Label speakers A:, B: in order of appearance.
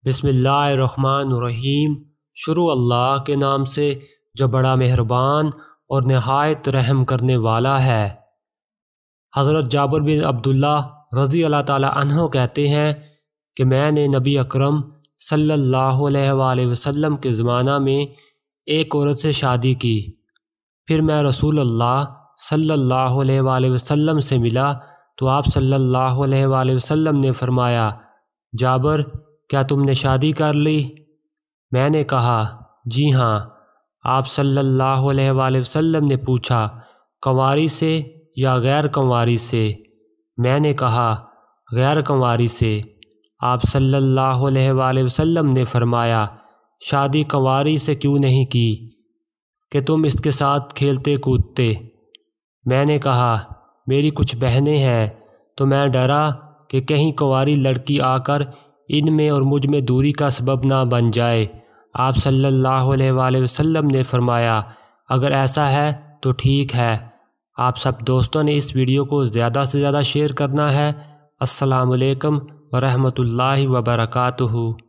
A: بسم اللہ الرحمن الرحیم۔ شروع اللہ کے نام سے جو بڑا مہربان اور نہایت رحم کرنے والا ہے۔ حضرت جابر بن عبداللہ رضی اللہ تعالی عنہ کہتے ہیں کہ میں نے نبی اکرم صلی اللہ علیہ وآلہ وسلم کے زمانہ میں ایک عورت سے شادی کی، پھر میں رسول اللہ صلی اللہ علیہ وآلہ وسلم سے ملا تو آپ صلی اللہ علیہ وآلہ وسلم نے فرمایا، جابر کیا تم نے شادی کر لی؟ میں نے کہا جی ہاں۔ آپ صلی اللہ علیہ وآلہ وسلم نے پوچھا کنواری سے یا غیر کنواری سے؟ میں نے کہا غیر کنواری سے۔ آپ صلی اللہ علیہ وآلہ وسلم نے فرمایا، شادی کنواری سے کیوں نہیں کی کہ تم اس کے ساتھ کھیلتے کودتے؟ میں نے کہا میری کچھ بہنیں ہیں تو میں ڈرا کہ کہیں کنواری لڑکی آ کر ان میں اور مجھ میں دوری کا سبب نہ بن جائے۔ آپ صلی اللہ علیہ وآلہ وسلم نے فرمایا اگر ایسا ہے تو ٹھیک ہے۔ آپ سب دوستوں نے اس ویڈیو کو زیادہ سے زیادہ شیئر کرنا ہے۔ السلام علیکم ورحمۃ اللہ وبرکاتہ۔